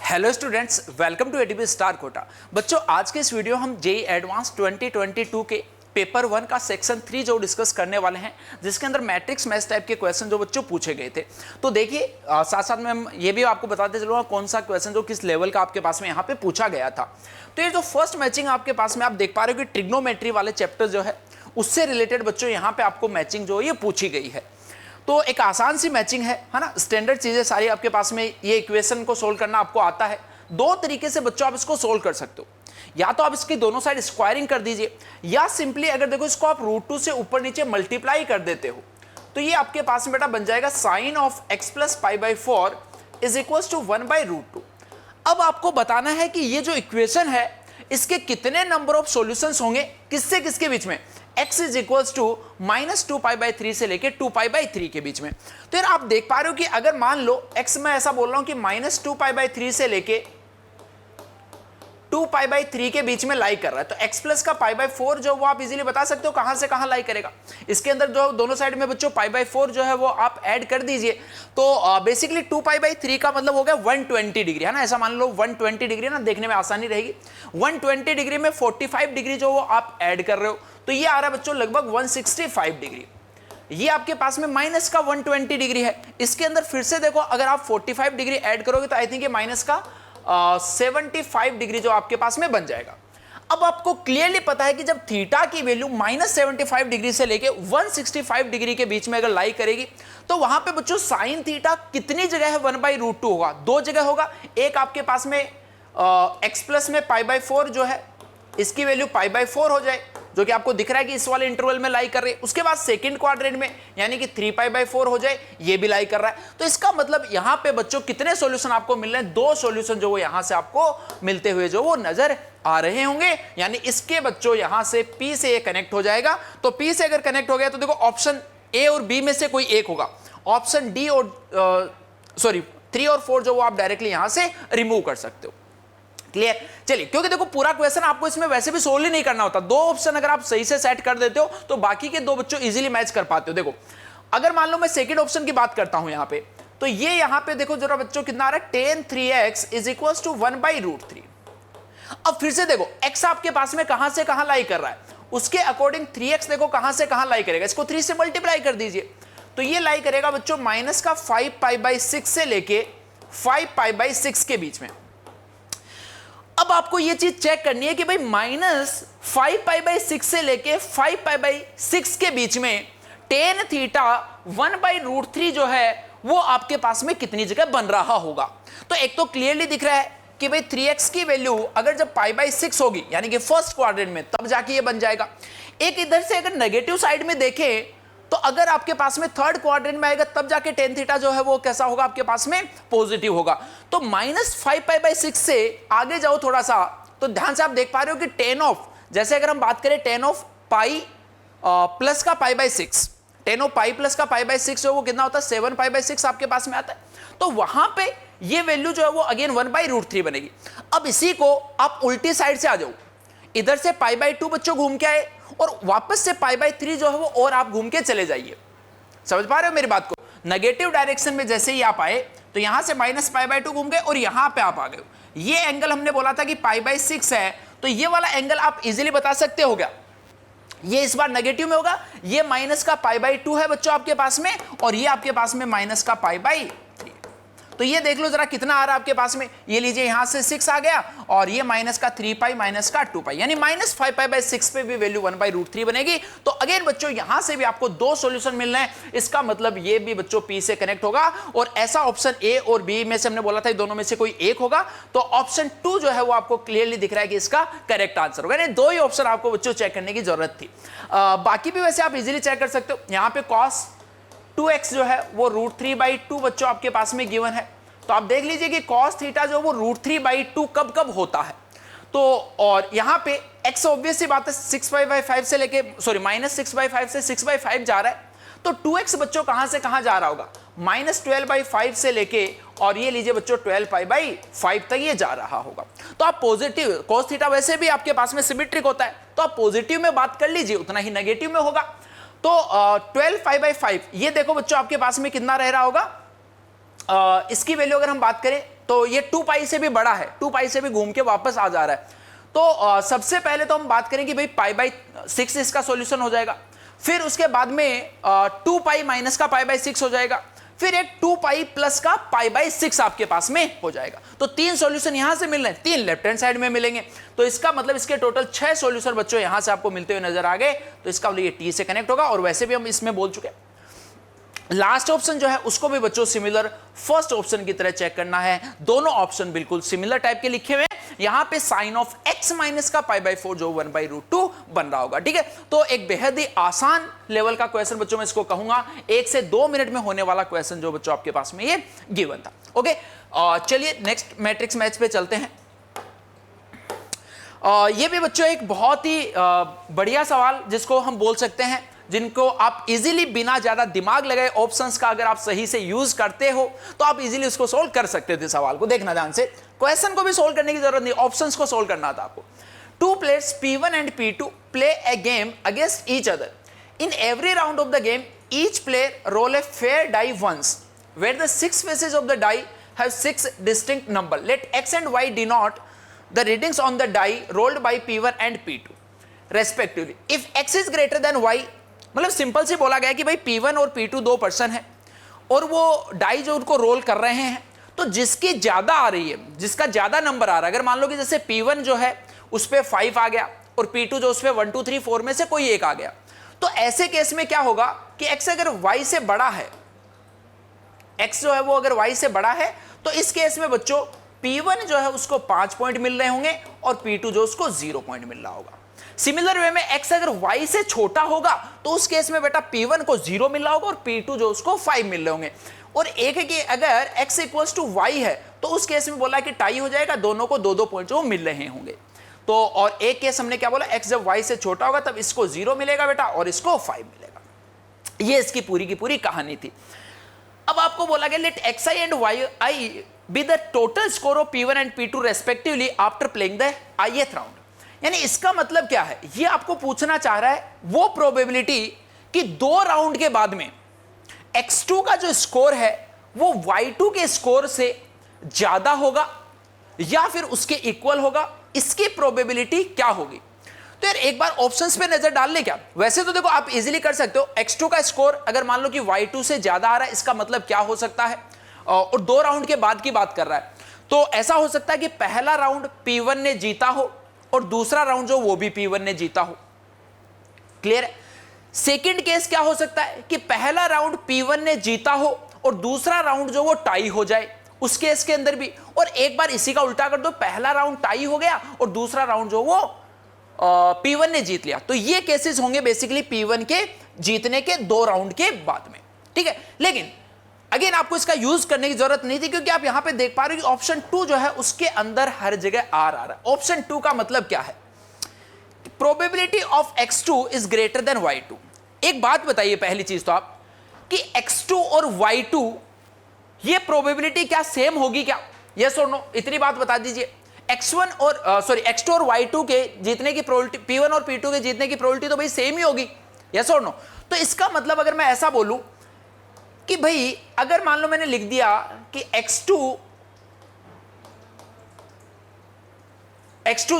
Hello students, welcome to ATP star Kota. बच्चों, आज के इस वीडियो हम जेईई एडवांस 2022 के पेपर 1 का सेक्शन 3 जो डिस्कस करने वाले हैं, जिसके अंदर मैट्रिक्स मैथ्स टाइप के क्वेश्चन जो बच्चों पूछे गए थे। तो देखिए, साथ साथ में हम ये भी आपको बताते चलूँगा कौन सा क्वेश्चन जो किस लेवल का आपके पास में यहाँ पे पूछा गया था। तो ये जो फर्स्ट मैचिंग आपके पास में आप देख पा रहे हो कि ट्रिग्नोमेट्री वाले चैप्टर जो है उससे रिलेटेड बच्चों यहाँ पे आपको मैचिंग जो है ये पूछी गई है। तो एक आसान सी मैचिंग है ना, स्टैंडर्ड चीजें सारी आपके पास में, ये इक्वेशन को सोल्व करना आपको आता है। दो तरीके से बच्चों आप इसको सोल्व कर सकते हो, या तो आप इसकी दोनों साइड स्क्वायरिंग कर दीजिए, या सिंपली अगर देखो इसको आप √2 से ऊपर नीचे मल्टीप्लाई कर देते हो तो ये आपके पास में बेटा बन जाएगा sine of x plus π/4 is equal to 1/√2। अब आपको बताना है कि ये जो इक्वेशन है इसके कितने नंबर ऑफ सॉल्यूशंस होंगे, किससे किसके बीच में, x इज इक्वल्स टू -2π/3 से लेके 2π/3 के बीच में। तो यार आप देख पा रहे हो कि अगर मान लो x मैं ऐसा बोल रहा हूं कि -2π/3 से लेके 2π/3 के बीच में लाई कर रहा है, तो x प्लस का π/4 जो वो आप इजीली बता सकते हो कहां से कहां लाई करेगा। इसके अंदर जो दोनों साइड में बच्चों π/4 जो है वो आप ऐड कर दीजिए, तो बेसिकली 2π/3 का मतलब हो गया 120 डिग्री, है ना। ऐसा मान लो 120 डिग्री ना, देखने में आसानी रहेगी। 120 डिग्री में 45 डिग्री जो वो आप ऐड कर रहे हो, तो ये आ रहा है बच्चों लगभग 165 डिग्री। ये आपके पास में माइनस का 120 डिग्री है। इसके अंदर फिर से देखो, अगर आप 45 डिग्री ऐड करोगे तो आई थिंक ये माइनस का 75 डिग्री जो आपके पास में बन जाएगा। अब आपको क्लियरली पता है कि जब थीटा की वैल्यू -75 डिग्री से लेके 165 डिग्री के बीच में अगर लाई करेगी तो वहां पे बच्चों साइन थीटा कितनी जगह है, 1/√2 होगा, दो जगह होगा। एक आपके पास में x प्लस में π/4 जो है इसकी वैल्यू π/4 हो जाए, जो कि आपको दिख रहा है कि इस वाले इंटरवल में लाई कर रही है। उसके बाद सेकंड क्वाड्रेंट में यानी कि 3π/4 हो जाए, ये भी लाई कर रहा है। तो इसका मतलब यहां पे बच्चों कितने सॉल्यूशन आपको मिल रहे हैं, दो सॉल्यूशन जो वो यहां से आपको मिलते हुए जो वो नजर आ रहे होंगे। यानी इसके बच्चों यहां से P से ये कनेक्ट हो जाएगा। तो P से अगर कनेक्ट हो गया तो देखो ऑप्शन A और B में से कोई एक होगा। ऑप्शन D और 3 और 4 जो वो आप डायरेक्टली यहां से रिमूव कर सकते हो। क्लियर। चलिए, क्योंकि देखो पूरा क्वेश्चन आपको इसमें वैसे भी सोल्व ही नहीं करना होता, दो ऑप्शन अगर आप सही से सेट कर देते हो तो बाकी के दो बच्चों इजीली मैच कर पाते हो। देखो अगर मान लो मैं सेकंड ऑप्शन की बात करता हूं यहां पे, तो ये यहां पे देखो जरा बच्चों कितना आ रहा है, tan 3x is equal to 1/√3। अब फिर से देखो x आपके पास में कहां से कहां लाई कर रहा है, उसके अकॉर्डिंग 3x देखो कहां से कहां लाई करेगा, इसको 3 से मल्टीप्लाई कर दीजिए तो ये लाई करेगा बच्चों माइनस का 5π/6 से लेके 5π/6 के बीच में। अब आपको यह चीज चेक करनी है कि भाई -5π/6 से लेके 5π/6 के बीच में tan थीटा 1/√3 जो है वो आपके पास में कितनी जगह बन रहा होगा। तो एक तो क्लियरली दिख रहा है कि भाई 3x की वैल्यू अगर जब π/6 होगी यानी कि फर्स्ट क्वाड्रेंट में, तब जाके ये बन जाएगा। एक इधर से अगर नेगेटिव साइड में देखें तो अगर आपके पास में थर्ड क्वाड्रेंट में आएगा तब जाके tan थीटा जो है वो कैसा होगा, आपके पास में पॉजिटिव होगा। तो -5π/6 से आगे जाओ थोड़ा सा तो ध्यान से आप देख पा रहे हो कि tan ऑफ, जैसे अगर हम बात करें tan ऑफ पाई प्लस का π/6, tan ऑफ पाई प्लस का π/6 जो वो कितना होता है, 7π/6 आपके पास में आता है। तो वहां पे ये वैल्यू जो है वो अगेन 1/√3 बनेगी। अब इसी को आप उल्टी साइड से आ जाओ, इधर से π/2 बच्चों घूम के आए और वापस से π/3 जो है वो और आप घूम के चले जाइए। समझ पा रहे हो मेरी बात को। नेगेटिव डायरेक्शन में जैसे ही आप आए तो यहां से -π/2 घूम गए और यहां पे आप आ गए। ये एंगल हमने बोला था कि π/6 है, तो ये वाला एंगल आप इजीली बता सकते हो गया, ये इस बार नेगेटिव में होगा। ये माइनस का π/2 है बच्चों आपके पास में, और ये आपके पास में माइनस का π/3। तो ये देख लो जरा कितना आ रहा है आपके पास में, ये लीजिए यहां से 6 आ गया और ये माइनस का 3π माइनस का 2π, यानी -5π/6 पे भी वैल्यू 1/√3 बनेगी। तो अगेन बच्चों यहां से भी आपको दो सॉल्यूशन मिल रहे हैं, इसका मतलब ये भी बच्चों P से कनेक्ट होगा, और ऐसा ऑप्शन A और B में से हमने बोला था दोनों में से कोई एक होगा। तो ऑप्शन 2 जो है वो आपको क्लियरली दिख रहा है कि इसका करेक्ट आंसर होगा। यानी दो ही ऑप्शन आपको बच्चों चेक करने की जरूरत थी। बाकी भी वैसे आप इजीली चेक कर सकते हो। यहाँ पे cos 2x जो है वो √3/2 बच्चों आपके पास में गिवन है। तो आप देख लीजिए कि cos थीटा जो वो √3/2 कब कब होता है। तो और यहाँ पे x ऑब्वियस सी बात है 6π/5 से लेके -6/5 से 6/5 जा रहा है, तो 2x बच्चों कहां से कहां जा रहा होगा, -12/5 से लेके और ये लीजिए बच्चों 12π/5 तक ये जा रहा होगा। तो आप पॉजिटिव, cos थीटा वैसे भी आपके पास में सिमेट्रिक होता है, तो आप पॉजिटिव में बात कर लीजिए उतना ही नेगेटिव में होगा। तो 12π/5 ये देखो बच्चों आपके पास में कितना रह रहा होगा, इसकी वैल्यू अगर हम बात करें तो ये 2 पाई से भी बड़ा है, 2 पाई से भी घूम के वापस आ जा रहा है। तो सबसे पहले तो हम बात करें कि भाई पाई बाई 6 इसका सॉल्यूशन हो जाएगा, फिर उसके बाद में 2 पाई माइनस का पाई बाई 6 हो जाएगा, फिर एक 2 पाई प्लस का पाई बाई 6 आपके पास में हो जाएगा। तो 3 सॉल्यूशन यहां से मिल रहे हैं, 3 लेफ्ट हैंड साइड में मिलेंगे। तो इसका मतलब इसके टोटल 6 सॉल्यूशन बच्चों यहां से आपको मिलते हुए नजर आ गए। तो इसका मतलब ये टी से कनेक्ट होगा, और वैसे भी हम इसमें बोल चुके हैं। लास्ट ऑप्शन जो है उसको भी बच्चों सिमिलर फर्स्ट ऑप्शन की तरह चेक करना है। दोनों ऑप्शन बिल्कुल सिमिलर टाइप के लिखे हुए हैं। यहां पे साइन ऑफ x माइनस का पाई बाई 4 जो 1/√2 बन रहा होगा, ठीक है। तो एक बेहद ही आसान लेवल का क्वेश्चन बच्चों मैं इसको कहूंगा, 1 से 2 मिनट में होने वाला क्वेश्चन जो बच्चों आपके पास में ये गिवन था। ओके, चलिए नेक्स्ट मैट्रिक्स मैच पे चलते हैं। ये भी बच्चों एक बहुत ही बढ़िया सवाल जिसको हम बोल सकते हैं, जिनको आप इजीली बिना ज्यादा दिमाग लगाए ऑप्शंस का अगर आप सही से यूज करते हो तो आप इजीली उसको सोल्व कर सकते थे। सवाल को देखना ध्यान से, क्वेश्चन को भी सोल्व करने की जरूरत नहीं, ऑप्शंस को सोल्व करना था आपको। 2 players P1 and P2 play a game against each other. In every round of the game, each player roll a fair die once, where the 6 faces of the die have 6 distinct numbers. Let x and y denote the readings on the die rolled by P1 and P2 respectively. If x is greater than y, मतलब simple से बोला गया कि भाई P1 और P2 दो person है और वो डाई जो उनको रोल कर रहे हैं, तो जिसकी ज्यादा आ रही है, जिसका ज्यादा नंबर आ रहा है, अगर मान लो कि जैसे P1 जो है उस पर 5 आ गया और P2 जो उस पर 1 2 3 4 में से कोई एक आ गया, तो ऐसे केस में क्या होगा कि x अगर y से बड़ा है, x जो है वो अगर y से बड़ा है, तो इस केस में बच्चों P1 जो है उसको 5 पॉइंट मिल रहे होंगे और P2 जो उसको 0 पॉइंट मिल रहा होगा। सिमिलर वे में x अगर y से छोटा होगा तो उस केस में बेटा P1 को 0 मिल रहा होगा और P2 जो उसको 5 मिल रहे होंगे। और एक है कि अगर x इक्वल्स टू y है तो उस केस में बोला कि टाई हो जाएगा, दोनों को 2-2 पॉइंट जो मिल रहे होंगे। तो और एक केस हमने क्या बोला, x जब y से छोटा होगा तब इसको 0 मिलेगा बेटा और इसको 5 मिलेगा। ये इसकी पूरी की पूरी कहानी थी। अब आपको बोला गया let xi and yi be the total score of P1 and P2 respectively after playing the ith round. यानी इसका मतलब क्या है, ये आपको पूछना चाह रहा है वो प्रोबेबिलिटी कि 2 राउंड के बाद में x2 का जो स्कोर है वो y2 के स्कोर से ज्यादा होगा या फिर उसके इक्वल होगा, इसकी प्रोबेबिलिटी क्या होगी। तो यार एक बार ऑप्शंस पे नजर डाल ले क्या। वैसे तो देखो आप इजीली कर सकते हो, x2 का स्कोर अगर मान लो कि y2 से ज्यादा आ रहा है, इसका मतलब क्या हो सकता है, और 2 राउंड के बाद की बात कर रहा है, तो ऐसा हो सकता है कि पहला राउंड P1 ने जीता हो और दूसरा राउंड जो वो भी P1 ने जीता हो। क्लियर है। सेकंड केस क्या हो सकता है कि पहला राउंड P1 ने जीता हो और दूसरा राउंड जो वो टाई हो जाए, उस केस के अंदर भी। और एक बार इसी का उल्टा कर दो, पहला राउंड टाई हो गया और दूसरा राउंड जो वो P1 ने जीत लिया। तो ये केसेस होंगे बेसिकली P1 के जीतने के 2 राउंड के बाद में, ठीक है। लेकिन अगेन आपको इसका यूज करने की जरूरत नहीं थी, क्योंकि आप यहां पे देख पा रहे हो कि ऑप्शन 2 जो है उसके अंदर हर जगह आर आ रहा है। ऑप्शन 2 का मतलब क्या है, probability of x2 is greater then y2। एक बात बताइए पहली चीज तो आप कि x2 और y2 ये प्रोबेबिलिटी क्या सेम होगी क्या, यस और नो, इतनी बात बता दीजिए। x1 और x2 और y2 के जीतने की प्रोबेबिलिटी, P1 और P2 के जीतने की प्रोबेबिलिटी तो भाई सेम ही होगी, यस और नो। तो इसका मतलब अगर मैं ऐसा बोलूं कि भाई अगर मान लो मैंने लिख दिया कि x2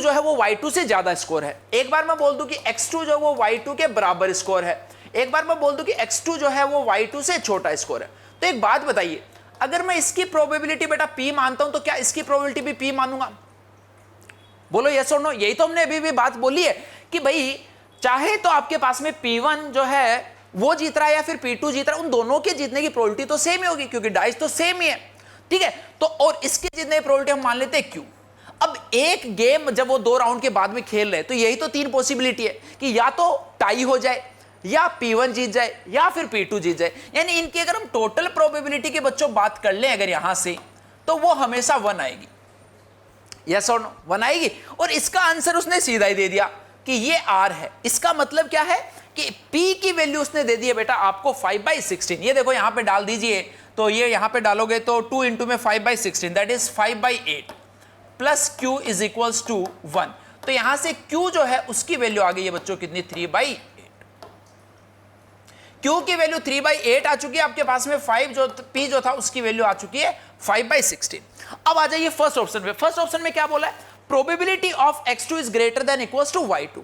जो है वो y2 से ज्यादा स्कोर है, एक बार मैं बोल दूं कि x2 जो वो y2 के बराबर स्कोर है, एक बार मैं बोल दूं कि x2 जो है वो y2 से छोटा स्कोर है, तो एक बात बताइए, अगर मैं इसकी प्रोबेबिलिटी बेटा p मानता हूं तो क्या इसकी प्रोबेबिलिटी भी p मानूंगा? बोलो यस और नो। यही तो हमने अभी भी बात बोली है कि भाई चाहे तो आपके पास में P1 जो है वो जीत रहा है या फिर P2 जीत रहा है, उन दोनों के जीतने की प्रोबेबिलिटी तो सेम ही होगी क्योंकि डाइस तो सेम ही है, ठीक है। तो और इसके जीतने की प्रोबेबिलिटी हम मान लेते हैं Q। अब एक गेम जब वो 2 राउंड के बाद में खेल रहे हैं तो यही तो 3 पॉसिबिलिटी है कि या तो टाई हो जाए या P1 जीत जाए या फिर P2 जीत जाए। यानी इनकी अगर हम टोटल प्रोबेबिलिटी के बच्चों बात कर लें अगर यहां से, तो वो हमेशा 1 आएगी, यस और नो, 1 आएगी। और इसका आंसर उसने सीधा ही दे दिया कि ये R है। इसका मतलब क्या है कि P की वैल्यू उसने दे दी है बेटा आपको 5/16। ये देखो यहां पे डाल दीजिए, तो ये यहां पे डालोगे तो 2 इंटू में 5/16 that is 5/8 plus Q is equals to 1। तो यहां से Q जो है उसकी वैल्यू आ गई है बच्चों कितनी, 3/8। Q की वैल्यू 3/8 आ चुकी है आपके पास में, 5 जो P जो था उसकी वैल्यू आ चुकी है 5/16। अब आ जाइए फर्स्ट ऑप्शन में। फर्स्ट ऑप्शन में क्या बोला है, probability of x2 is greater than equals to y2,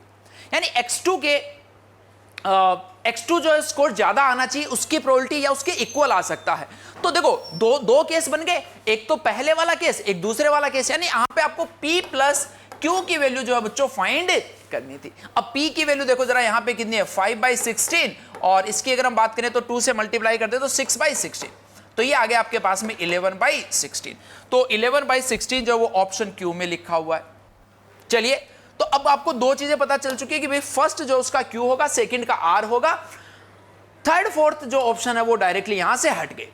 यानी x2 के x2 जो स्कोर ज्यादा आना चाहिए उसकी प्रोबेबिलिटी या उसके इक्वल आ सकता है। तो देखो दो केस बन गए, एक तो पहले वाला केस, एक दूसरे वाला केस, यानी यहां पे आपको P प्लस Q की वैल्यू जो है बच्चों फाइंड करनी थी। अब P की वैल्यू देखो जरा यहां पे कितनी है, 5/16, और इसकी अगर हम बात करें तो 2 से मल्टीप्लाई करते तो 6/16, तो ये आ गया आपके पास में 11/16। तो 11/16 जो वो ऑप्शन Q में लिखा हुआ है। चलिए, तो अब आपको दो चीजें पता चल चुकी है कि भाई फर्स्ट जो उसका Q होगा, सेकंड का R होगा, थर्ड फोर्थ जो ऑप्शन है वो डायरेक्टली यहां से हट गए।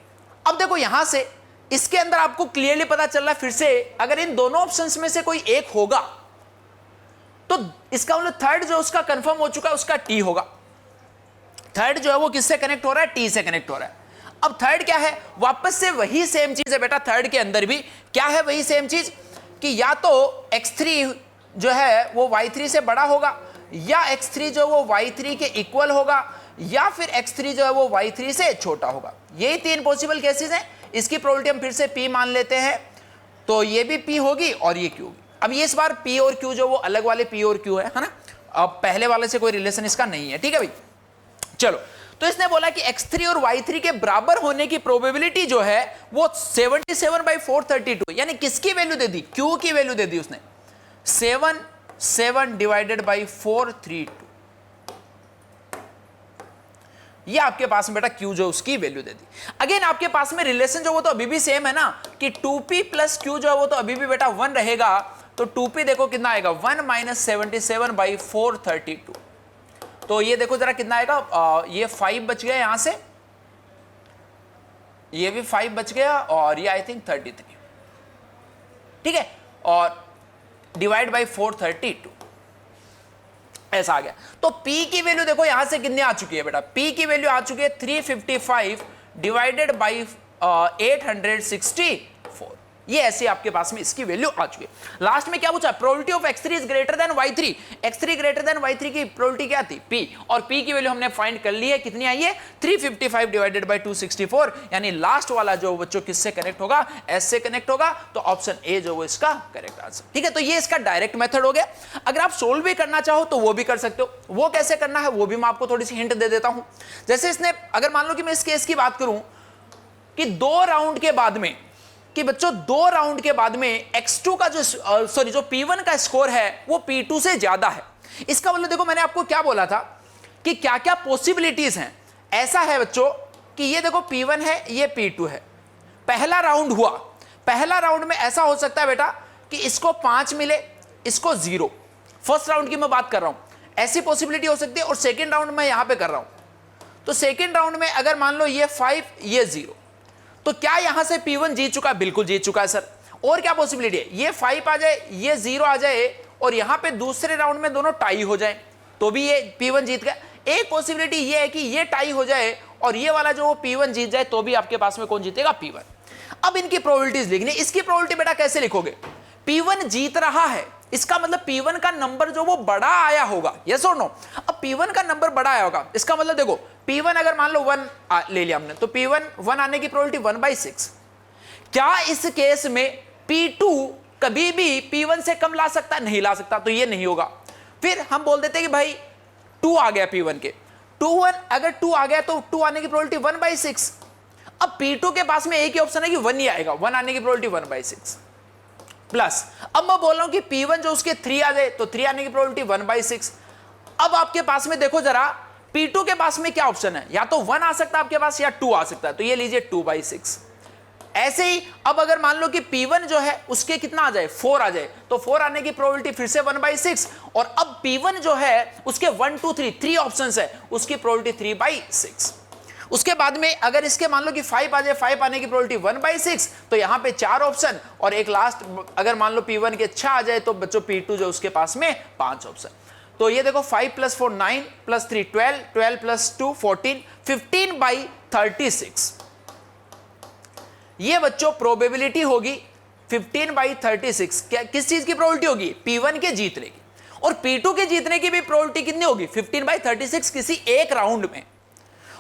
अब देखो यहां से इसके अंदर आपको क्लियरली पता चल रहा है फिर से, अगर इन दोनों ऑप्शंस में से कोई एक होगा तो इसका मतलब थर्ड जो उसका कंफर्म हो चुका है उसका T होगा। थर्ड जो है वो किससे कनेक्ट हो रहा है, T से कनेक्ट हो रहा है। अब थर्ड क्या है, वापस से वही सेम चीज है बेटा, थर्ड के अंदर भी क्या है, वही सेम चीज कि या तो x3 जो है वो y3 से बड़ा होगा, या x3 जो वो y3 के इक्वल होगा, या फिर x3 जो है वो y3 से छोटा होगा। यही तीन पॉसिबल केसेस हैं। इसकी प्रोबेबिलिटी हम फिर से P मान लेते हैं, तो ये भी P होगी और ये Q होगी। अब ये इस बार P और Q जो वो अलग वाले P और Q है ना, अब पहले वाले से कोई रिलेशन इसका नहीं है, ठीक है भाई। चलो, तो इसने बोला कि x3 और y3 के बराबर होने की प्रोबेबिलिटी जो है वो 77/432, यानी किसकी वैल्यू दे दी, Q की वैल्यू दे दी उसने, 7 डिवाइडेड बाई 432। ये आपके पास में बेटा Q जो उसकी वैल्यू दे दी। अगेन आपके पास में रिलेशन जो वो तो अभी भी सेम है ना, कि 2p प्लस Q जो है वो तो अभी भी बेटा 1 रहेगा। तो 2p देखो कितना आएगा, 1 - 77/432। तो ये देखो जरा कितना आएगा, ये 5 बच गया यहां से, ये भी 5 बच गया, और ये आई थिंक 33, ठीक है, और डिवाइड बाई 432 ऐसा आ गया। तो P की वैल्यू देखो यहां से कितनी आ चुकी है बेटा, P की वैल्यू आ चुकी है 355 डिवाइडेड बाई 864। ये ऐसे आपके पास में इसकी वैल्यू आ चुकी है। लास्ट में क्या पूछा, probability of x3 is greater then y3। x3 greater than y3 की प्रोबेबिलिटी क्या थी, P, और P की वैल्यू हमने फाइंड कर ली है, कितनी आई है 355 डिवाइडेड बाई 264, यानी लास्ट वाला जो बच्चों किससे कनेक्ट होगा, S से कनेक्ट होगा। तो ऑप्शन ए जो वो इसका करेक्ट आंसर, ठीक है। तो ये इसका डायरेक्ट मेथड हो गया। अगर आप सोल्व भी करना चाहो तो वो भी कर सकते हो। वो कैसे करना है वो भी मैं आपको थोड़ी सी हिंट दे देता हूं। जैसे इसने, अगर मान लो कि मैं इस केस की बात करूं कि 2 राउंड के बाद में, कि बच्चों 2 राउंड के बाद में x2 का जो जो P1 का स्कोर है वो P2 से ज्यादा है। इसका मतलब देखो मैंने आपको क्या बोला था कि क्या क्या पॉसिबिलिटीज हैं। ऐसा है बच्चों कि ये देखो P1 है, ये P2 है, पहला राउंड हुआ, पहला राउंड में ऐसा हो सकता है बेटा कि इसको 5 मिले, इसको 0। फर्स्ट राउंड की मैं बात कर रहा हूं, ऐसी पॉसिबिलिटी हो सकती है। और सेकेंड राउंड में यहां पर कर रहा हूं, तो सेकेंड राउंड में अगर मान लो ये 5 ये 0, तो क्या यहां से P1 जीत चुका है, बिल्कुल जीत चुका है सर। और क्या पॉसिबिलिटी है, ये 5 आ जाए, ये 0 आ जाए, और यहां पे दूसरे राउंड में दोनों टाई हो जाए तो भी ये P1 जीत गया। एक पॉसिबिलिटी ये है कि ये टाई हो जाए और ये वाला जो P1 जीत जाए, तो भी आपके पास में कौन जीतेगा, P1। अब इनकी प्रोबेबिलिटीज लिखनी। इसकी प्रोबेबिलिटी बेटा कैसे लिखोगे, P1 जीत रहा है, इसका मतलब P1 का नंबर जो वो बड़ा आया होगा, यस और नो। अब P1 का नंबर बड़ा आया होगा, इसका मतलब देखो P1 अगर मान लो 1 ले लिया हमने, तो P1 1 आने की प्रोबेबिलिटी 1/6। क्या इस केस में P2 कभी भी P1 से कम ला सकता है, नहीं ला सकता, तो ये नहीं होगा। फिर हम बोल देते कि भाई 2 आ गया P1 के, 2 अगर 2 आ गया तो 2 आने की प्रोबेबिलिटी 1/6। अब P2 के पास में एक ही ऑप्शन है कि 1 ही आएगा, 1 आने की प्रोबेबिलिटी 1/6 प्लस, अब मैं बोल रहा हूं कि P1 जो उसके 3 आ जाए तो 3 आने की प्रोबेबिलिटी 1/6। अब आपके पास में देखो जरा P2 के पास में क्या ऑप्शन है, या तो 1 आ सकता है आपके पास या 2 आ सकता है, तो ये लीजिए 2/6। ऐसे ही अब अगर मान लो कि P1 जो है उसके कितना आ जाए, 4 आ जाए, तो 4 आने की प्रोबेबिलिटी फिर से 1/6, और अब P1 जो है उसके 1 2 3 ऑप्शंस है, उसकी प्रोबेबिलिटी 3/6। उसके बाद में अगर इसके मान लो कि 5 आ जाए, 5 आने की प्रोबेबिलिटी 1/6, तो यहां पे 4 ऑप्शन, और एक लास्ट अगर मान लो P1 के 6 आ जाए, तो बच्चों P2 जो उसके पास में 5 ऑप्शन। तो ये देखो 5 + 4 9 + 3 12, 12 + 2 14, 15/36। ये बच्चों प्रोबेबिलिटी होगी 15/36। क्या, किस चीज की प्रोबेबिलिटी होगी, P1 के जीतने की। और P2 के जीतने की भी प्रोबेबिलिटी कितनी होगी, 15/36 किसी एक राउंड में।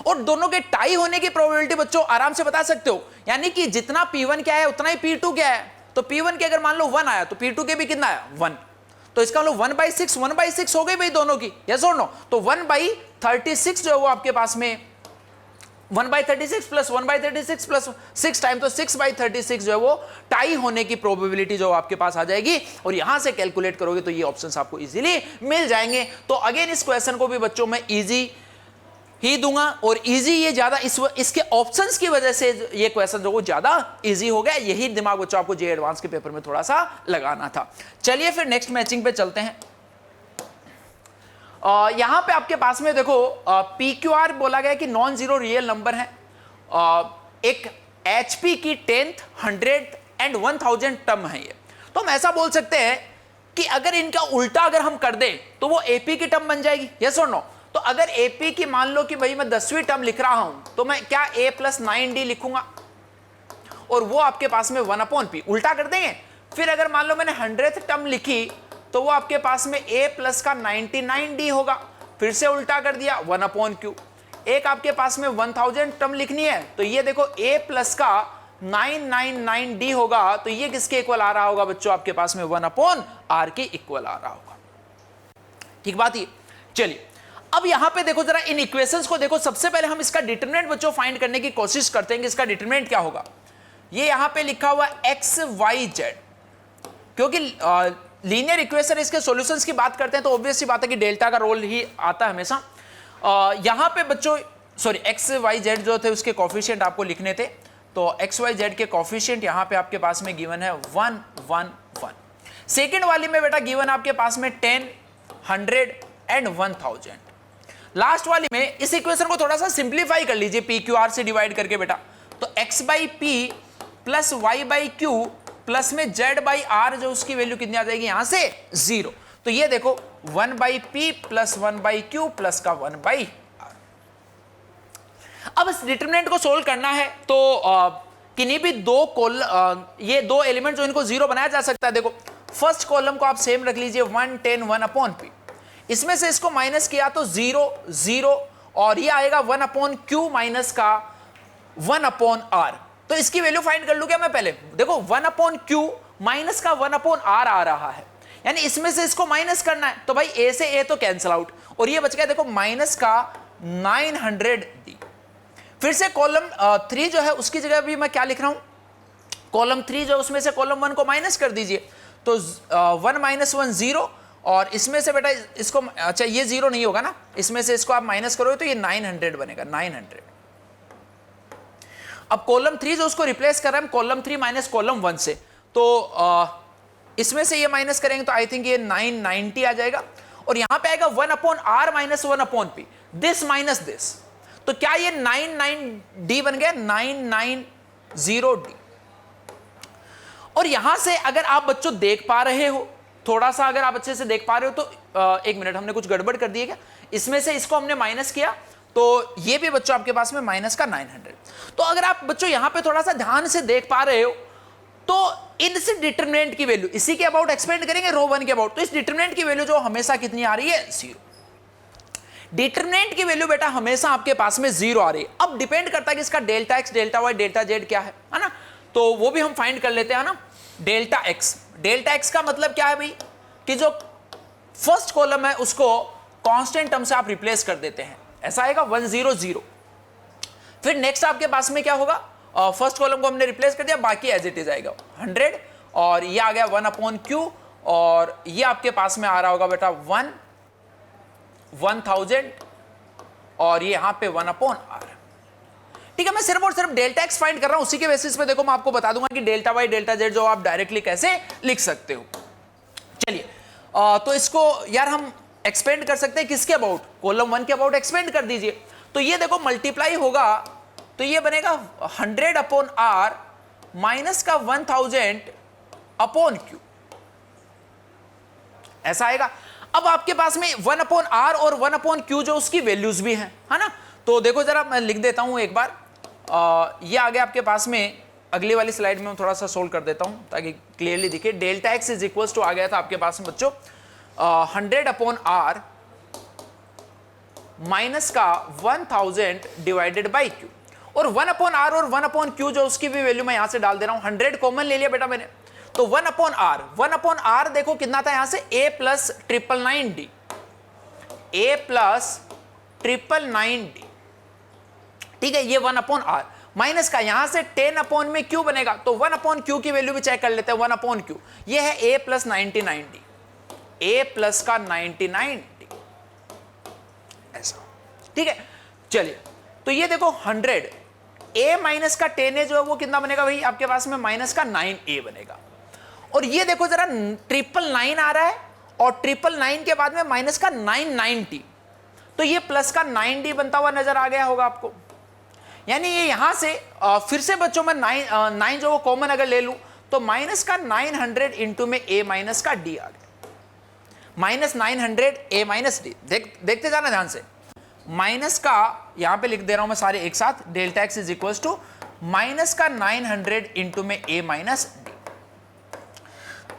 और दोनों के टाई होने की प्रोबेबिलिटी बच्चों आराम से बता सकते हो, यानी कि जितना P1 क्या है उतना ही P2 क्या है। तो P1 के अगर मान लो 1 आया तो P2 के भी कितना आया 1, तो इसका मतलब 1/6 हो गई भाई दोनों की, यस और नो। तो 1/36 जो है वो आपके पास में 1/36 प्लस 1/36 प्लस 6 टाइम, तो 6/36 जो है वो टाई होने की प्रोबेबिलिटी जो आपके पास आ जाएगी, और यहां से कैलकुलेट करोगे तो ये ऑप्शंस आपको इजीली मिल जाएंगे। तो अगेन इस क्वेश्चन को भी बच्चों मैं इजी ही दूंगा, और इजी ये ज्यादा इसके ऑप्शंस की वजह से ये क्वेश्चन जो वो ज्यादा इजी हो गया। यही दिमाग बच्चों आपको जे एडवांस के पेपर में थोड़ा सा लगाना था। चलिए फिर नेक्स्ट मैचिंग पे चलते हैं। यहां पे आपके पास में देखो PQR बोला गया कि नॉन जीरो रियल नंबर है, एक HP की 10th 100th एंड 1000 टर्म है ये। तो हम ऐसा बोल सकते हैं कि अगर इनका उल्टा अगर हम कर दें तो वो AP की टर्म बन जाएगी, यस और नो। तो अगर AP की मान लो कि भाई मैं 10वीं टर्म लिख रहा हूं तो मैं क्या A + 9D लिखूंगा, और वो आपके पास में 1/P उल्टा कर देंगे। फिर अगर मान लो मैंने 100th टर्म लिखी तो वो आपके पास में A प्लस का 99D होगा, फिर से उल्टा कर दिया 1/Q। एक आपके पास में 1000 टर्म लिखनी है तो ये देखो A प्लस का 999D होगा, तो ये किसके इक्वल आ रहा होगा बच्चों, आपके पास में 1/R के इक्वल आ रहा होगा। ठीक बात है। चलिए अब यहां पे देखो जरा इन इक्वेशंस को देखो। सबसे पहले हम इसका डिटरमिनेंट बच्चों फाइंड करने की कोशिश करते हैं कि इसका डिटरमिनेंट क्या होगा। ये यहां पे लिखा हुआ x y z, क्योंकि लीनियर इक्वेशन इसके सॉल्यूशंस की बात करते हैं तो ऑब्वियस सी बात है कि डेल्टा का रोल ही आता है हमेशा। यहां पे बच्चों सॉरी x y z जो थे उसके कोफिशिएंट आपको लिखने थे, तो x y z के कोफिशिएंट यहां पे आपके पास में गिवन है 1 1 1। सेकंड वाली में बेटा गिवन आपके पास में 10 100 एंड 1000। लास्ट वाली में इस इक्वेशन को थोड़ा सा सिंप्लीफाई कर लीजिए PQR से डिवाइड करके बेटा, तो x/P प्लस y/Q प्लस में z/R जो उसकी वैल्यू कितनी आ जाएगी यहां से 0। तो ये देखो 1/P प्लस 1/Q प्लस का 1/R। अब इस डिटरमिनेंट को सोल्व करना है तो किन्हीं भी ये दो एलिमेंट जो इनको 0 बनाया जा सकता है। देखो फर्स्ट कॉलम को आप सेम रख लीजिए 1 10 1/P, इसमें से इसको माइनस किया तो 0 0, और ये आएगा 1/Q माइनस का 1/R। तो इसकी वैल्यू फाइंड कर लूं क्या मैं पहले। देखो 1/Q माइनस का 1/R आ रहा है, यानी इसमें से इसको माइनस करना है, तो भाई A से A तो कैंसिल आउट, और ये बच गया देखो माइनस का 900D। फिर से कॉलम 3 जो है उसकी जगह भी मैं क्या लिख रहा हूं, कॉलम 3 जो उसमें से कॉलम 1 को माइनस कर दीजिए, तो 1 - 1 0, और इसमें से बेटा इसको अच्छा ये 0 नहीं होगा ना, इसमें से इसको आप माइनस करोगे तो ये 900 बनेगा 900। अब कॉलम 3 जो उसको रिप्लेस कर रहे हैं कॉलम 3 माइनस कॉलम 1 से, तो इसमें से ये माइनस करेंगे तो आई थिंक ये 990 आ जाएगा, और यहां पे आएगा 1/R minus 1/P, this minus this, तो क्या ये 99D बन गया 990D। और यहां से अगर आप बच्चों देख पा रहे हो, थोड़ा सा अगर आप अच्छे से देख पा रहे हो तो एक मिनट, हमने कुछ गड़बड़ कर दी है क्या, इसमें से इसको हमने माइनस किया तो ये भी बच्चों आपके पास में माइनस का 900। तो अगर आप बच्चों यहां पे थोड़ा सा ध्यान से देख पा रहे हो तो इनसे डिटरमिनेंट की वैल्यू इसी के अबाउट एक्सपेंड करेंगे रो 1 के अबाउट, तो इस डिटरमिनेंट की वैल्यू जो हमेशा कितनी आ रही है 0। डिटरमिनेंट की वैल्यू बेटा हमेशा आपके पास में 0 आ रही है। अब डिपेंड करता है कि इसका delta x delta y delta z क्या है ना, तो वो भी हम फाइंड कर लेते हैं ना। डेल्टा x का मतलब क्या है भाई कि जो फर्स्ट कॉलम है उसको कांस्टेंट टर्म से आप रिप्लेस कर देते हैं, ऐसा आएगा 1 0 0। फिर नेक्स्ट आपके पास में क्या होगा, फर्स्ट कॉलम को हमने रिप्लेस कर दिया, बाकी एज इट इज आएगा 100, और ये आ गया 1/Q, और ये आपके पास में आ रहा होगा बेटा 1 1000, और ये यहां पे 1/R। ठीक है, मैं सिर्फ और सिर्फ डेल्टा x फाइंड कर रहा हूं, उसी के बेसिस पे देखो मैं आपको बता दूंगा कि डेल्टा y डेल्टा z जो आप डायरेक्टली कैसे लिख सकते हो। चलिए तो इसको यार हम एक्सपेंड कर सकते हैं किसके अबाउट, कॉलम 1 के अबाउट एक्सपेंड कर दीजिए, तो ये देखो मल्टीप्लाई होगा तो ये बनेगा 100/R माइनस का 1000/Q, ऐसा आएगा। अब आपके पास में 1/R और 1/Q जो उसकी वैल्यूज भी हैं, है ना, तो देखो जरा मैं लिख देता हूं एक बार, ये आ गया आपके पास में, अगली वाली स्लाइड में मैं थोड़ा सा सोल्व कर देता हूं ताकि क्लियरली दिखे। Delta x is equals to आ गया था आपके पास में बच्चों 100/R माइनस का 1000 डिवाइडेड बाई क्यू, और 1/r और 1/q जो उसकी भी वैल्यू मैं यहां से डाल दे रहा हूं, 100 कॉमन ले लिया बेटा मैंने, तो 1/r देखो कितना था यहां से a plus 999d, a plus 999d, ठीक है, ये 1/r माइनस का यहां से 10 में q बनेगा, तो 1/q की वैल्यू भी चेक कर लेते हैं, 1/q ये है a plus 99d, a plus का 99d, ऐसा, ठीक है। चलिए तो ये देखो 100 a माइनस का 10a जो है वो कितना बनेगा भाई आपके पास में, माइनस का 9a बनेगा, और ये देखो जरा 999 आ रहा है, और 999 के बाद में माइनस का 990, तो ये प्लस का 9d बनता हुआ नजर आ गया होगा आपको, यानी ये यहां से फिर से बच्चों में 9 जो वो कॉमन अगर ले लूं तो माइनस का 900 इंटू में a माइनस का d आ गया, माइनस 900 a माइनस डी, देखते जाना ध्यान से, माइनस का यहां पे लिख दे रहा हूं मैं सारे एक साथ, delta x is equal to minus का 900 इंटू में a माइनस डी।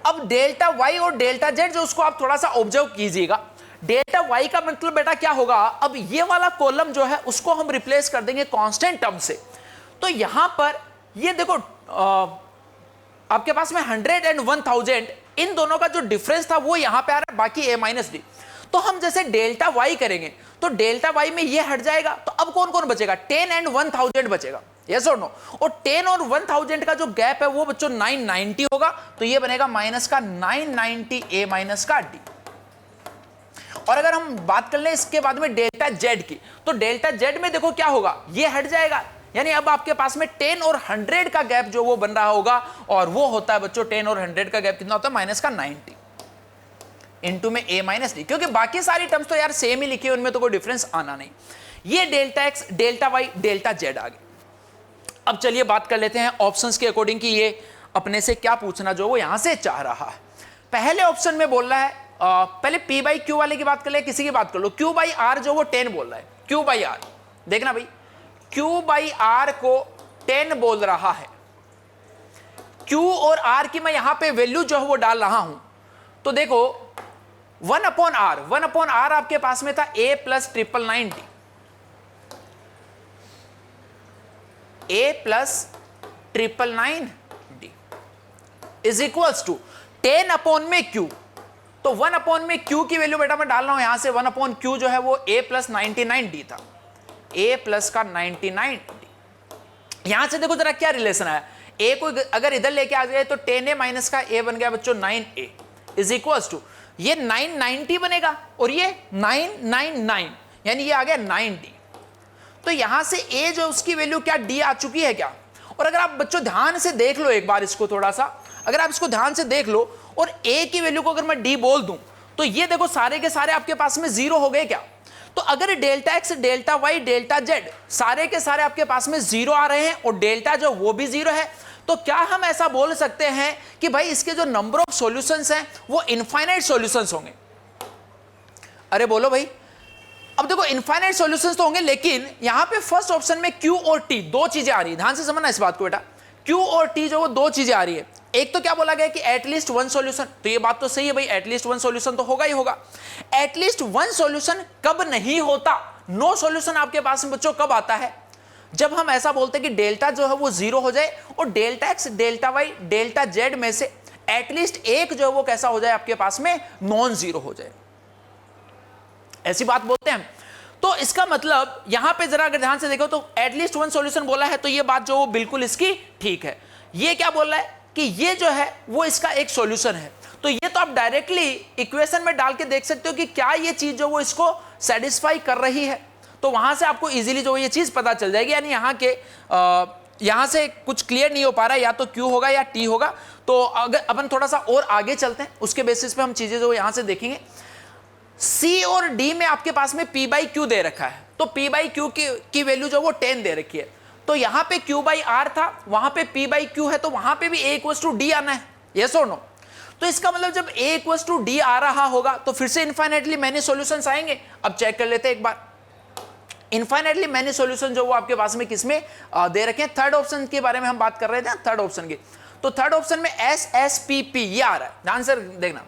अब डेल्टा y और डेल्टा z जो उसको आप थोड़ा सा ऑब्जर्व कीजिएगा, डेल्टा y का मतलब बेटा क्या होगा, अब ये वाला कॉलम जो है उसको हम रिप्लेस कर देंगे कांस्टेंट टर्म से, तो यहां पर ये देखो आपके पास में 100 एंड 1000 इन दोनों का जो डिफरेंस था वो यहां पे आ रहा है, बाकी a माइनस डी, तो हम जैसे डेल्टा y करेंगे तो डेल्टा y में ये हट जाएगा, तो अब कौन कौन बचेगा, 10 एंड 1000 बचेगा, यस और नो, और 10 और 1000 का जो गैप है वो बच्चों 990 होगा, तो ये बनेगा माइनस का 990 a माइनस का d। और अगर हम बात कर लें इसके बाद में डेल्टा z की, तो डेल्टा z में देखो क्या होगा, ये हट जाएगा, यानी अब आपके पास में 10 और 100 का गैप जो वो बन रहा होगा, और वो होता है बच्चों 10 और 100 का गैप कितना होता है, माइनस का 90 इंटू में a माइनस डी, क्योंकि बाकी सारी टर्म्स तो यार सेम ही लिखी है, उनमें तो कोई डिफरेंस आना नहीं। ये delta x, delta y, delta z आ गए। अब चलिए बात कर लेते हैं ऑप्शंस के अकॉर्डिंग कि ये अपने से क्या पूछना जो वो यहां से चाह रहा है। पहले ऑप्शन में बोल रहा है, पहले p बाई क्यू वाले की बात कर ले, किसी की बात कर लो, q बाई r जो वो 10 बोल रहा है, q बाई r, देखना भाई q बाई r को 10 बोल रहा है, q और r की मैं यहां पे वैल्यू जो है वो डाल रहा हूं, तो देखो 1/r आपके पास में था a plus 999d, a plus 999d is equals to 10 में q, तो 1 में q की वैल्यू बेटा मैं डाल रहा हूं यहां से, 1/q जो है वो a प्लस 99d था, a प्लस का 99d। यहां से देखो जरा क्या रिलेशन आया, a को अगर इधर लेके आ जाए तो 10a माइनस का a बन गया बच्चों 9a इज इक्वल्स टू, ये 990 बनेगा और ये 999, यानी ये आ गया 9d, तो यहां से a जो उसकी वैल्यू क्या d आ चुकी है क्या। और अगर आप बच्चों ध्यान से देख लो एक बार इसको थोड़ा सा, अगर आप इसको ध्यान से देख लो और a की वैल्यू को अगर मैं d बोल दूं तो ये देखो सारे के सारे आपके पास में जीरो हो गए क्या। तो अगर delta x, delta y, delta z सारे के सारे आपके पास में जीरो आ रहे हैं और डेल्टा जो वो भी जीरो है, तो क्या हम ऐसा बोल सकते हैं कि भाई इसके जो नंबर ऑफ सॉल्यूशंस हैं वो इनफाइनाइट सॉल्यूशंस होंगे। अरे बोलो भाई, अब देखो इनफाइनाइट सॉल्यूशंस तो होंगे, लेकिन यहां पे फर्स्ट ऑप्शन में Q और T दो चीजें आ रही है, ध्यान से समझना इस बात को बेटा, Q और T जो वो दो चीजें आ रही है। एक तो क्या बोला गया कि एटलीस्ट वन सॉल्यूशन, तो ये बात तो सही है भाई, एटलीस्ट वन सॉल्यूशन तो होगा ही होगा। एटलीस्ट वन सॉल्यूशन कब नहीं होता, नो सॉल्यूशन आपके पास में बच्चों कब आता है, जब हम ऐसा बोलते हैं कि डेल्टा जो है वो जीरो हो जाए और delta x, delta y, delta z में से एटलीस्ट एक जो है वो कैसा हो जाए आपके पास में नॉन जीरो हो जाए, ऐसी बात बोलते हैं। तो इसका मतलब यहां पे जरा अगर ध्यान से देखो तो एटलीस्ट वन सॉल्यूशन बोला है, तो ये बात जो वो बिल्कुल इसकी ठीक है। ये क्या बोल रहा है कि ये जो है वो इसका एक सॉल्यूशन है, तो ये तो आप डायरेक्टली इक्वेशन में डाल के देख सकते हो कि क्या ये चीज जो वो इसको सेटिस्फाई कर रही है, तो वहां से आपको इजीली जो ये चीज पता चल जाएगी। यानी यहां से कुछ क्लियर नहीं हो पा रहा है, या तो Q होगा या T होगा, तो अगर अपन थोड़ा सा और आगे चलते हैं उसके बेसिस पे हम चीजें जो यहां से देखेंगे। C और D में आपके पास में P बाई Q दे रखा है, तो P बाई Q की वैल्यू जो वो 10 दे रखी है, तो यहां पे Q बाई R था, वहां पे P बाई Q है, तो वहां पे भी A इक्वल्स टू D आना है, यस और नो। तो इसका मतलब जब A इक्वल्स टू D आ रहा होगा तो फिर से इनफाइनाइटली मैनी सॉल्यूशंस आएंगे। अब चेक कर लेते हैं एक बार, इनफाइनाइटली मैनी सॉल्यूशन जो वो आपके पास में किसमें दे रखे हैं, थर्ड ऑप्शन के बारे में हम बात कर रहे थे, थर्ड ऑप्शन की। तो थर्ड ऑप्शन में SSPP ये आ रहा है, ध्यान से देखना,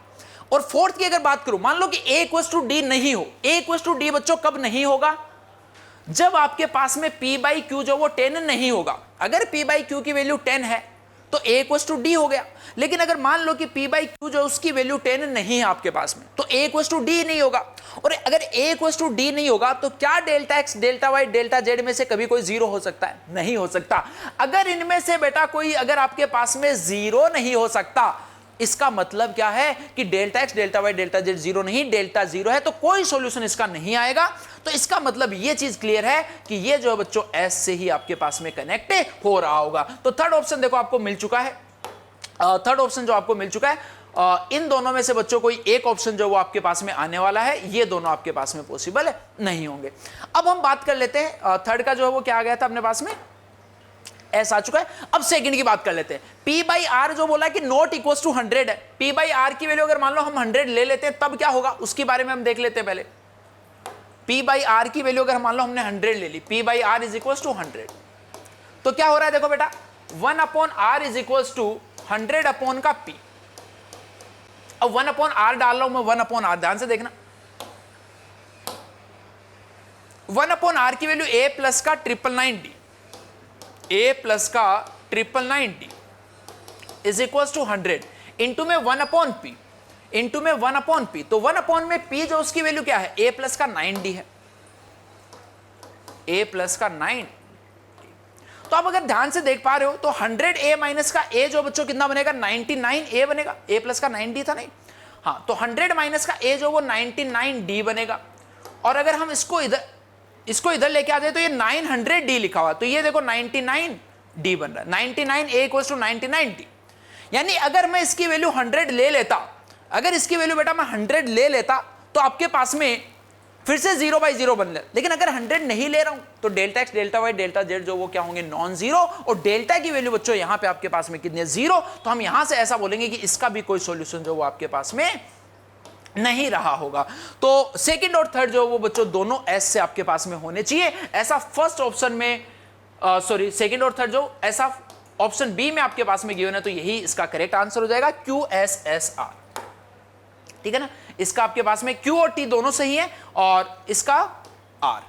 और फोर्थ की अगर बात करूं, मान लो कि a इक्वल टू डी नहीं हो। a इक्वल टू डी बच्चों कब नहीं होगा? जब आपके पास में p बाई क्यू जो वो 10 नहीं होगा। अगर p बाई क्यू की वैल्यू 10 है तो a इक्वल टू डी हो गया। लेकिन अगर मान लो कि p बाई क्यू जो उसकी वैल्यू 10 नहीं है आपके पास में, तो a इक्वल टू डी नहीं होगा। और अगर a इक्वल टू डी नहीं होगा तो क्या delta x, delta y, delta z में से कभी कोई जीरो हो सकता है? नहीं हो सकता। अगर इनमें से बेटा कोई अगर आपके पास में जीरो नहीं हो सकता, इसका मतलब क्या है कि delta x, delta y, delta z zero नहीं, डेल्टा जीरो है, तो कोई सॉल्यूशन इसका नहीं आएगा। तो इसका मतलब ये चीज क्लियर है कि ये जो बच्चों s से ही आपके पास में कनेक्ट हो रहा होगा। तो थर्ड ऑप्शन देखो आपको मिल चुका है। थर्ड ऑप्शन जो आपको मिल चुका है, इन दोनों में से बच्चों कोई एक ऑप्शन जो वो आपके पास में आने वाला है, ये दोनों आपके पास में पॉसिबल नहीं होंगे। अब हम बात कर लेते हैं थर्ड का जो है वो क्या आ गया था अपने पास में, एस आ चुका है। अब सेकंड की बात कर लेते हैं। P बाई आर जो बोला कि नॉट इक्वल टू 100 है। P बाई आर की वैल्यू अगर मान लो हम 100 ले लेते हैं तब क्या होगा, उसके बारे में हम देख लेते हैं पहले। P बाई आर की वैल्यू अगर मान लो हमने 100 ले ली, P by r is equal to 100, तो क्या हो रहा है देखो बेटा, 1 upon r is equal to 100 upon का P। अब 1 अपॉन आर डाल रहा हूं मैं, 1 अपॉन आर, ध्यान से देखना। 1 अपॉन आर की वैल्यू a प्लस का 999d, a प्लस का 999d is equal to 100 into में 1 अपॉन p, इंटू में 1 अपॉन p। तो 1 अपॉन में p जो उसकी वैल्यू क्या है, a प्लस का 9d है, a प्लस का 9। तो आप अगर ध्यान से देख पा रहे हो तो 100a माइनस का a जो बच्चों कितना बनेगा, 99a बनेगा। a प्लस का 9d था नहीं, हाँ, तो 100 माइनस का a जो वो 99d बनेगा। और अगर हम इसको इधर लेके आ जाए तो ये 900d लिखा हुआ, तो ये देखो 99d बन रहा है, 99a इक्वल टू 99d। यानी अगर मैं इसकी वैल्यू 100 ले लेता, अगर इसकी वैल्यू बेटा मैं 100 ले लेता तो आपके पास में फिर से 0 बाई 0 बन जाए। लेकिन अगर 100 नहीं ले रहा हूं तो delta x, delta y, delta z जो वो क्या होंगे, नॉन जीरो। और डेल्टा की वैल्यू बच्चों यहां पे आपके पास में कितनी है, 0। तो हम यहां से ऐसा बोलेंगे कि इसका भी कोई सॉल्यूशन जो वो आपके पास में नहीं रहा होगा। तो सेकंड और थर्ड जो वो बच्चों दोनों s से आपके पास में होने चाहिए। ऐसा फर्स्ट ऑप्शन में सॉरी सेकंड और थर्ड जो ऐसा ऑप्शन बी में आपके पास में गिवन है, तो यही इसका करेक्ट आंसर हो जाएगा, QSSR। ठीक है ना, इसका आपके पास में Q और T दोनों सही है और इसका R।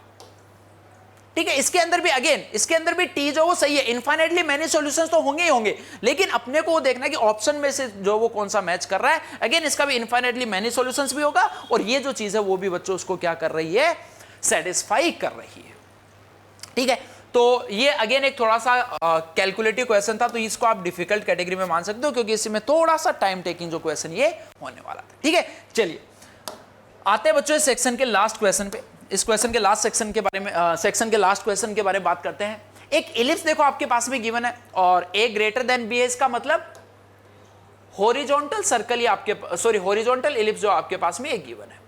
ठीक है, इसके अंदर भी अगेन, इसके अंदर भी T जो वो सही है। इनफाइनाइटली मैनी सॉल्यूशंस तो होंगे ही होंगे, लेकिन अपने को देखना है कि ऑप्शन में से जो वो कौन सा मैच कर रहा है। अगेन इसका भी इनफाइनाइटली मैनी सॉल्यूशंस भी होगा और ये जो चीज है वो भी बच्चों उसको क्या कर रही है, सेटिस्फाई कर रही है। ठीक है, तो ये अगेन एक थोड़ा सा कैलकुलेटिव क्वेश्चन था, तो इसको आप डिफिकल्ट कैटेगरी में मान सकते हो क्योंकि इसमें थोड़ा सा टाइम टेकिंग जो क्वेश्चन ये होने वाला था। ठीक है, चलिए आते हैं बच्चों इस सेक्शन के लास्ट क्वेश्चन पे। इस क्वेश्चन के लास्ट सेक्शन के बारे में सेक्शन के लास्ट क्वेश्चन के बारे में बात करते हैं। एक इलिप्स देखो आपके पास में गिवन है और a ग्रेटर देन b है, इसका मतलब हॉरिजॉन्टल सर्कल ये आपके सॉरी हॉरिजॉन्टल इलिप्स जो आपके पास में एक गिवन है।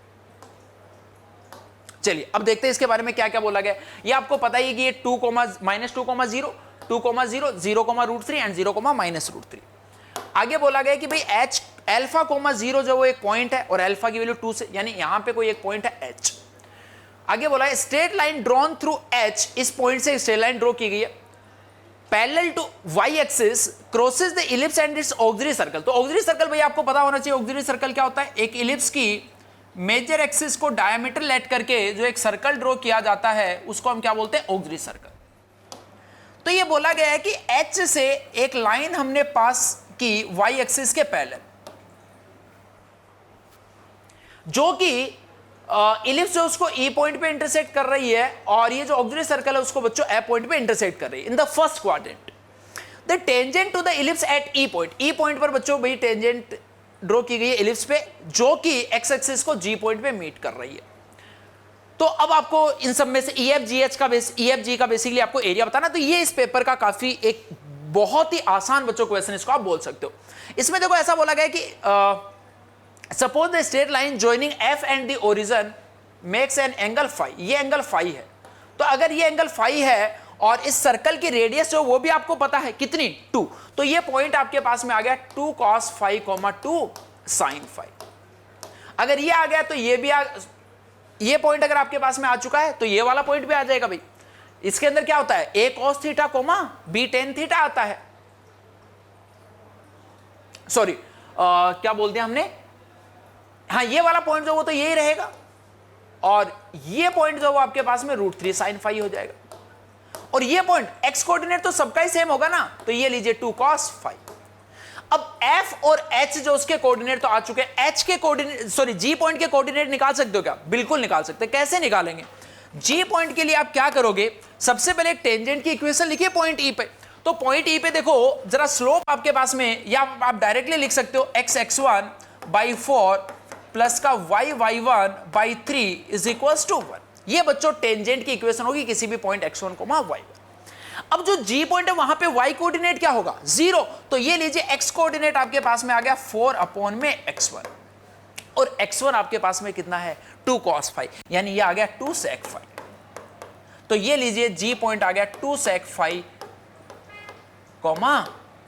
चलिए अब देखते हैं इसके बारे में क्या क्या बोला गया। ये आपको पता ही है कि ये 2, -2,0, 2,0, 0,√3 एंड 0,-√3। आगे बोला गया कि भाई h α,0 जो वो एक पॉइंट है और अल्फा की वैल्यू 2 से, यानी यहां पे कोई एक पॉइंट है h। आगे बोला है straight line drawn through h, इस पॉइंट से स्ट्रेट लाइन ड्रॉ की गई है parallel to y axis crosses the ellipse and its auxiliary circle. तो ऑक्सिलरी सर्कल भाई आपको पता होना चाहिए, ऑक्सिलरी सर्कल क्या होता है, एक इलिप्स की मेजर एक्सिस को डायमीटर लेट करके जो एक सर्कल ड्रॉ किया जाता है उसको हम क्या बोलते हैं, ऑक्सिलरी सर्कल। तो ये बोला गया है कि h से एक लाइन हमने पास की y एक्सिस के पैरेलल, जो कि इलिप्स जो उसको e पॉइंट पे इंटरसेक्ट कर रही है और ये जो ऑक्सिलरी सर्कल है उसको बच्चों f पॉइंट पे इंटरसेक्ट कर रही है in the first quadrant. The tangent to the ellipse at e point, e point पर बच्चों भाई टेंजेंट ड्रॉ की गई है इलिप्स पे जो कि x एक्सिस को g पॉइंट पे मीट कर रही है। तो अब आपको इन सब में से EFG का बेसिकली आपको एरिया बताना। तो ये इस पेपर का काफी एक बहुत ही आसान बच्चों क्वेश्चन, इसको आप बोल सकते हो। इसमें देखो ऐसा बोला गया कि suppose the straight line joining f and the origin makes an angle phi, ये एंगल फाई है। तो अगर ये एंगल फाई है और इस सर्कल की रेडियस जो वो भी आपको पता है कितनी, 2, तो ये पॉइंट आपके पास में आ गया 2 cos phi, 2 sin phi। अगर ये आ गया तो ये भी ये पॉइंट अगर आपके पास में आ चुका है तो ये वाला पॉइंट भी आ जाएगा भाई। इसके अंदर क्या होता है, a cos theta, b tan theta आता है, सॉरी क्या बोलते हैं हमने, हाँ ये वाला पॉइंट जो वो तो यही रहेगा, और ये पॉइंट जो वो आपके पास में √3 sin phi हो जाएगा, और ये पॉइंट x कोऑर्डिनेट तो सबका ही सेम होगा ना, तो ये लीजिए 2 cos phi। अब f और h जो उसके कोऑर्डिनेट तो आ चुके हैं, h के कोऑर्डिनेट सॉरी g पॉइंट के कोऑर्डिनेट निकाल सकते हो क्या? बिल्कुल निकाल सकते हैं। कैसे निकालेंगे? g पॉइंट के लिए आप क्या करोगे, सबसे पहले एक टेंजेंट की इक्वेशन लिखिए पॉइंट e पे। तो पॉइंट e पे देखो जरा स्लोप आपके पास में, या आप डायरेक्टली लिख सकते हो x x1 by 4 प्लस का y y1 by 3 is equals to 1। ये बच्चों टेंजेंट की इक्वेशन होगी किसी भी पॉइंट x1, y1। अब जो g पॉइंट है वहां पे y कोऑर्डिनेट क्या होगा? 0। तो ये लीजिए x कोऑर्डिनेट आपके पास में आ गया 4/x1, और x1 आपके पास में कितना है? 2 cos phi, यानी ये आ गया 2 sec phi। तो ये लीजिए g पॉइंट आ गया 2 sec phi,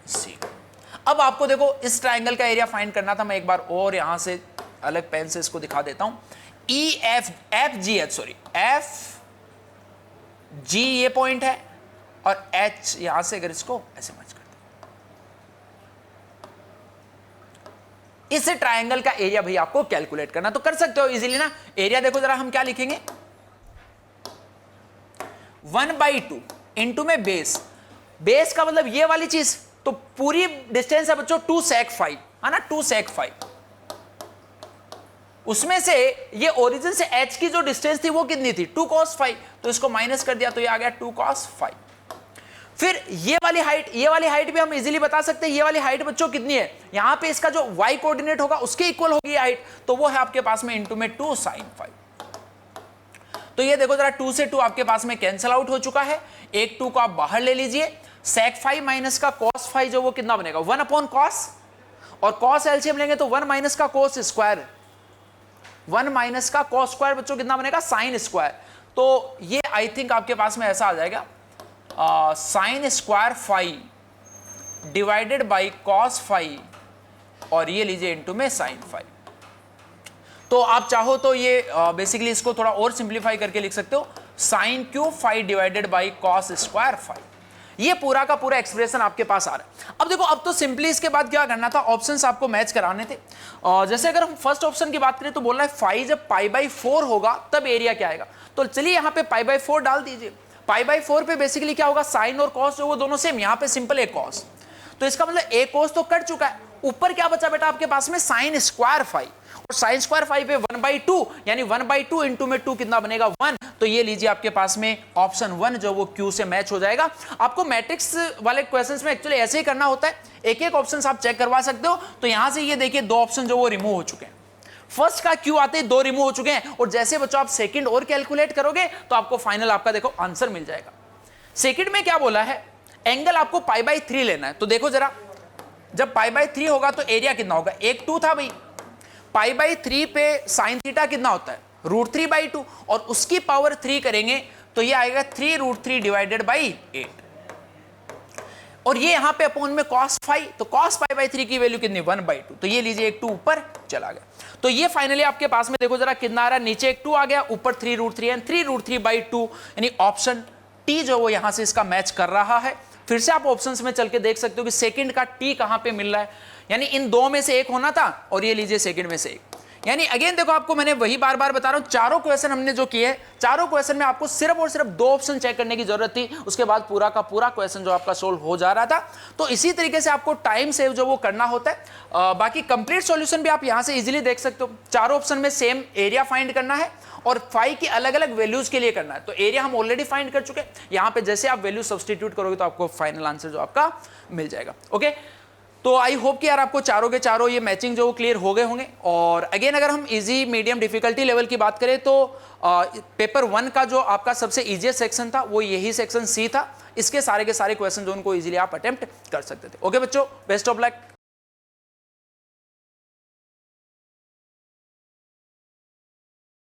c। अब आपको देखो इस ट्राइंगल का एरिया फाइंड करना था। मैं एक बार और यहां से अलग पेन से इसको दिखा देता हूं। एफ जी ये पॉइंट है, और एच यहां से अगर इसको ऐसे मर्ज करते हैं, इस ट्राइंगल का एरिया भाई आपको कैलकुलेट करना, तो कर सकते हो इजीली ना। एरिया देखो जरा, हम क्या लिखेंगे? 1/2 इंटू में बेस, बेस का मतलब ये वाली चीज, तो पूरी डिस्टेंस है बच्चों 2 sec phi, है ना, 2 sec phi। उसमें से ये ओरिजिन से h की जो डिस्टेंस थी वो कितनी थी? 2 cos phi, तो इसको माइनस कर दिया तो ये आ गया 2 cos phi। फिर ये वाली हाइट भी हम इजीली बता सकते हैं। ये वाली हाइट बच्चों कितनी है? यहां पे इसका जो y कोऑर्डिनेट होगा उसके इक्वल होगी हाइट, तो वो है आपके पास में इंटू में 2 sin phi। तो ये देखो जरा 2 से 2 आपके पास में कैंसिल आउट हो चुका है, एक 2 को आप बाहर ले लीजिए। sec phi माइनस का cos phi जो वो कितना बनेगा? 1/cos, और cos एलसीएम लेंगे तो 1 माइनस का cos स्क्वायर, 1 माइनस का cos स्क्वायर बच्चों कितना बनेगा? sin square. तो ये आई थिंक आपके पास में ऐसा आ जाएगा, sin square phi divided by cos phi, और ये लीजिए इंटू में sin phi। तो आप चाहो तो ये बेसिकली इसको थोड़ा और सिंप्लीफाई करके लिख सकते हो, sin cube phi divided by cos square phi। ये पूरा का पूरा एक्सप्रेशन आपके पास आ रहा है। अब देखो, अब तो सिंपली इसके बाद क्या करना था, ऑप्शंस आपको मैच कराने थे। जैसे अगर हम फर्स्ट ऑप्शन की बात करें तो बोल रहा है फाई जब π/4 होगा तब एरिया क्या आएगा। तो चलिए यहाँ पे π/4 डाल दीजिए। π/4 पे बेसिकली क्या होगा, साइन और कॉस जो वो दोनों सेम, यहाँ पे सिंपल एक कॉस, तो इसका मतलब एक कॉस तो कट चुका है। ऊपर क्या बचा बेटा आपके पास में? साइन स्क्वायर phi, और साइन स्क्वायर phi पे 1/2, यानी 1/2 इंटू में 2 कितना बनेगा? 1। तो ये लीजिए आपके पास में ऑप्शन 1 जो वो क्यू से मैच हो जाएगा। आपको मैट्रिक्स वाले क्वेश्चंस में एक्चुअली ऐसे ही करना होता है, एक एक ऑप्शन आप चेक करवा सकते हो। तो यहां से ये देखिए 2 ऑप्शन जो वो रिमूव हो चुके हैं, फर्स्ट का क्यू आते ही 2 रिमूव हो चुके हैं, और जैसे बच्चों आप सेकंड और कैलकुलेट करोगे तो आपको फाइनल आपका देखो आंसर मिल जाएगा। सेकंड में क्या बोला है, एंगल आपको π/3 लेना है। तो देखो जरा, जब π/3 होगा तो एरिया कितना होगा? 1 2 था भाई, π/3 पे साइन थीटा कितना होता है? √3/2, और उसकी पावर 3 करेंगे तो ये आएगा 3√3 डिवाइडेड बाई 8, और ये यहां पे अपॉन में cos phi, तो cos π/3 की वैल्यू कितनी? 1/2। तो ये लीजिए एक 2 ऊपर चला गया। तो ये फाइनली आपके पास में देखो जरा कितना आ रहा है, नीचे एक 2 आ गया, ऊपर 3√3 एंड 3√3/2, यानी ऑप्शन टी जो वो यहां से इसका मैच कर रहा है। फिर से आप ऑप्शंस में चल के देख सकते हो कि सेकंड का टी कहां पे मिल रहा है, यानी इन दो में से एक होना था, और ये लीजिए सेकंड में से एक। यानी अगेन देखो, आपको मैंने वही बार बार बता रहा हूं, चारों क्वेश्चन हमने जो किए, चारों क्वेश्चन में आपको सिर्फ और सिर्फ 2 ऑप्शन चेक करने की जरूरत थी, उसके बाद पूरा का पूरा क्वेश्चन जो आपका सोल्व हो जा रहा था। तो इसी तरीके से आपको टाइम सेव जो वो करना होता है। बाकी कंप्लीट सॉल्यूशन भी आप यहां से इजीली देख सकते हो। चारों ऑप्शन में सेम एरिया फाइंड करना है, और फाई की अलग अलग वैल्यूज के लिए करना है। तो एरिया हम ऑलरेडी फाइंड कर चुके हैं, यहां पे जैसे आप वैल्यू सब्स्टिट्यूट करोगे तो आपको फाइनल आंसर जो आपका मिल जाएगा। ओके, तो आई होप कि यार आपको चारों के चारों ये मैचिंग जो क्लियर हो गए होंगे। और अगेन अगर हम इजी मीडियम डिफिकल्टी लेवल की बात करें तो पेपर 1 का जो आपका सबसे इजीएस्ट सेक्शन था वो यही सेक्शन सी था। इसके सारे के सारे क्वेश्चन जो उनको इजीली आप अटेम्प्ट कर सकते थे। ओके बच्चों, बेस्ट ऑफ लक।